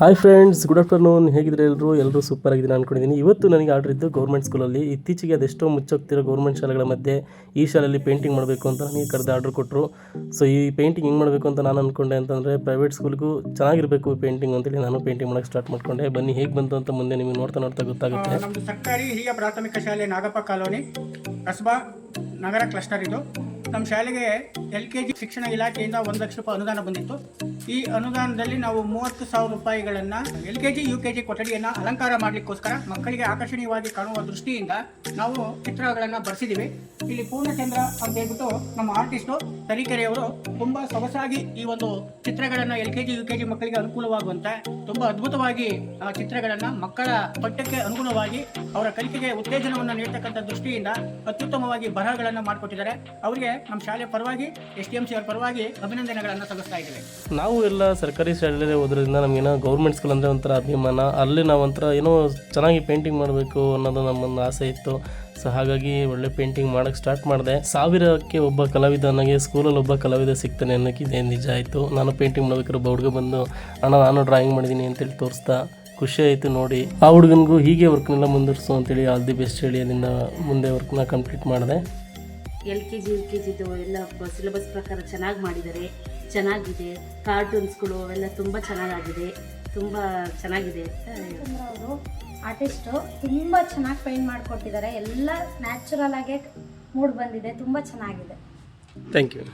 Hi friends, good afternoon. ಹೇಗಿದ್ರೆ ಎಲ್ಲರೂ super ಆಗಿದ್ದೀನಿ ಅನ್ಕೊಂಡಿದ್ದೀನಿ. ಇವತ್ತು ನನಗೆ ಆರ್ಡರ್ ಇದ್ದು ಗೌರ್ಮೆಂಟ್ ಸ್ಕೂಲಲ್ಲಿ. ಇತ್ತೀಚೆಗೆ ಅದೆಷ್ಟೋ ಮುಚ್ಚೋಗ್ತಿರೋ ಗೌರ್ಮೆಂಟ್ ಶಾಲೆಗಳ ಮಧ್ಯೆ ಈ ಶಾಲೆಯಲ್ಲಿ ಪೇಂಟಿಂಗ್ ಮಾಡಬೇಕು ಅಂತ ನನಗೆ ಕರೆದು ಆರ್ಡರ್ ಕೊಟ್ಟರು. ಸೊ ಈ ಪೇಂಟಿಂಗ್ ಹೆಂಗೆ ಮಾಡಬೇಕು ಅಂತ ನಾನು ಅಂದ್ಕೊಂಡೆ ಅಂತಂದರೆ, ಪ್ರೈವೇಟ್ ಸ್ಕೂಲ್ಗೂ ಚೆನ್ನಾಗಿರಬೇಕು ಪೇಂಟಿಂಗ್ ಅಂತೇಳಿ ನಾನು ಪೇಂಟಿಂಗ್ ಮಾಡೋಕ್ಕೆ ಸ್ಟಾರ್ಟ್ ಮಾಡ್ಕೊಂಡೆ. ಬನ್ನಿ ಹೇಗೆ ಬಂತು ಅಂತ ಮುಂದೆ ನಿಮಗೆ ನೋಡ್ತಾ ಗೊತ್ತಾಗುತ್ತೆ. ನಮ್ಮದು ಸರ್ಕಾರಿ ಹಿರಿಯ ಪ್ರಾಥಮಿಕ ಶಾಲೆ ನಾಗಪ್ಪ ಕಾಲೋನಿ, ಕಸ್ಬಾ ನಗರ ಕ್ಲಸ್ಟರ್. ಇದು ನಮ್ಮ ಶಾಲೆಗೆ LKG ಶಿಕ್ಷಣ ಇಲಾಖೆಯಿಂದ 1 ಲಕ್ಷ ರೂಪಾಯಿ ಅನುದಾನ ಬಂದಿತ್ತು. ಈ ಅನುದಾನದಲ್ಲಿ ನಾವು 30,000 ರೂಪಾಯಿಗಳನ್ನು LKG UKG ಕೊಠಡಿಯನ್ನು ಅಲಂಕಾರ ಮಾಡಲಿಕ್ಕೋಸ್ಕರ ಮಕ್ಕಳಿಗೆ ಆಕರ್ಷಣೀಯವಾಗಿ ಕಾಣುವ ದೃಷ್ಟಿಯಿಂದ ನಾವು ಚಿತ್ರಗಳನ್ನು ಬರೆಸಿದ್ದೀವಿ. ಇಲ್ಲಿ ಪೂರ್ಣಚಂದ್ರ ಅಂತ ಹೇಳ್ಬಿಟ್ಟು ನಮ್ಮ ಆರ್ಟಿಸ್ಟು ತರೀಕೆರೆಯವರು ತುಂಬ ಸೊಗಸಾಗಿ ಈ ಒಂದು ಚಿತ್ರಗಳನ್ನು LKG UKG ಮಕ್ಕಳಿಗೆ ಅನುಕೂಲವಾಗುವಂತೆ ತುಂಬ ಅದ್ಭುತವಾಗಿ ಚಿತ್ರಗಳನ್ನು ಮಕ್ಕಳ ಪಠ್ಯಕ್ಕೆ ಅನುಗುಣವಾಗಿ ಅವರ ಕಲಿಕೆಗೆ ಉತ್ತೇಜನವನ್ನು ನೀಡತಕ್ಕಂಥ ದೃಷ್ಟಿಯಿಂದ ಅತ್ಯುತ್ತಮವಾಗಿ ಬರಹಗಳನ್ನು ಮಾಡಿಕೊಟ್ಟಿದ್ದಾರೆ. ಅವರಿಗೆ ನಮ್ಮ ಶಾಲೆ ಪರವಾಗಿ STMC ಅವರ ಪರವಾಗಿ ಅಭಿನಂದನೆಗಳನ್ನು ಸಲ್ಲಿಸ್ತಾ ಇದ್ದೇವೆ. ನಾವು ಎಲ್ಲ ಸರ್ಕಾರಿ ಶಾಲೆಯಲ್ಲಿ ಓದೋದ್ರಿಂದ ನಮಗೇನೋ ಗೌರ್ಮೆಂಟ್ ಸ್ಕೂಲ್ ಅಂದರೆ ಒಂಥರ ಅಭಿಮಾನ. ಅಲ್ಲಿ ನಾವು ಒಂಥರ ಏನೋ ಚೆನ್ನಾಗಿ ಪೇಂಟಿಂಗ್ ಮಾಡಬೇಕು ಅನ್ನೋದು ನಮ್ಮೊಂದು ಆಸೆ ಇತ್ತು. ಸೊ ಹಾಗಾಗಿ ಒಳ್ಳೆ ಪೇಂಟಿಂಗ್ ಮಾಡೋಕ್ಕೆ ಸ್ಟಾರ್ಟ್ ಮಾಡಿದೆ. 1000ಕ್ಕೆ ಒಬ್ಬ ಕಲಾವಿದನಿಗೆ ಸ್ಕೂಲಲ್ಲಿ ಒಬ್ಬ ಕಲಾವಿದ ಸಿಗ್ತಾನೆ ಅನ್ನೋಕ್ಕಿದೆ ನಿಜ ಆಯಿತು. ನಾನು ಪೇಂಟಿಂಗ್ ಮಾಡ್ಬೇಕಾದ್ರೆ ಒಬ್ಬ ಹುಡುಗ ಬಂದು, ಅಣ್ಣ ನಾನು ಡ್ರಾಯಿಂಗ್ ಮಾಡಿದ್ದೀನಿ ಅಂತೇಳಿ ತೋರಿಸ್ತಾ ಖುಷಿ ಆಯಿತು ನೋಡಿ. ಆ ಹುಡುಗನಿಗೂ ಹೀಗೆ ವರ್ಕ್ನೆಲ್ಲ ಮುಂದುವರಿಸು ಅಂತೇಳಿ ಆಲ್ ದಿ ಬೆಸ್ಟ್ ಹೇಳಿ ಅಲ್ಲಿಂದ ಮುಂದೆ ವರ್ಕ್ನ ಕಂಪ್ಲೀಟ್ ಮಾಡಿದೆ. LKG UKGದು ಎಲ್ಲ ಸಿಲೆಬಸ್ ಪ್ರಕಾರ ಚೆನ್ನಾಗಿ ಮಾಡಿದ್ದಾರೆ, ಚೆನ್ನಾಗಿದೆ. ಕಾರ್ಟೂನ್ಸ್ಗಳು ಅವೆಲ್ಲ ತುಂಬ ಚೆನ್ನಾಗಿದೆ, ತುಂಬ ಚೆನ್ನಾಗಿದೆ. ಅವರು ಆರ್ಟಿಸ್ಟು ತುಂಬ ಚೆನ್ನಾಗಿ ಪೇಂಟ್ ಮಾಡಿಕೊಟ್ಟಿದ್ದಾರೆ. ಎಲ್ಲ ನ್ಯಾಚುರಲ್ ಆಗಿ ಮೂಡ್ ಬಂದಿದೆ, ತುಂಬ ಚೆನ್ನಾಗಿದೆ. Thank you.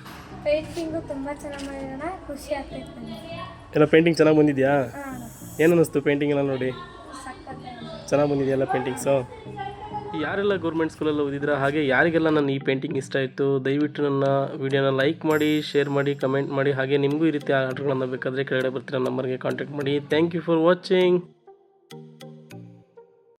ಪೇಂಟಿಂಗು ತುಂಬ ಚೆನ್ನಾಗಿ ಮಾಡಿದಾರೆ, ಖುಷಿ ಆಗ್ತೈತೆ. ಎಲ್ಲ ಪೇಂಟಿಂಗ್ ಚೆನ್ನಾಗಿ ಬಂದಿದೆಯಾ? ಏನು ಅನ್ನಿಸ್ತು ಪೇಂಟಿಂಗ್ ಎಲ್ಲ ನೋಡಿ? ಚೆನ್ನಾಗಿ ಬಂದಿದೆಯಲ್ಲ ಪೇಂಟಿಂಗ್ಸು? ಯಾರೆಲ್ಲ ಗೌರ್ಮೆಂಟ್ ಸ್ಕೂಲಲ್ಲಿ ಓದಿದ್ರೆ, ಹಾಗೆ ಯಾರಿಗೆಲ್ಲ ನನ್ನ ಈ ಪೇಂಟಿಂಗ್ ಇಷ್ಟ ಆಯಿತು, ದಯವಿಟ್ಟು ನನ್ನ ವಿಡಿಯೋನ ಲೈಕ್ ಮಾಡಿ, ಶೇರ್ ಮಾಡಿ, ಕಮೆಂಟ್ ಮಾಡಿ. ಹಾಗೆ ನಿಮಗೂ ಈ ರೀತಿ ಆರ್ಡರ್ಗಳನ್ನು ಬೇಕಾದರೆ ಕೆಳಗಡೆ ಬರ್ತಿರೋ ನಂಬರ್ಗೆ ಕಾಂಟ್ಯಾಕ್ಟ್ ಮಾಡಿ. Thank you for watching.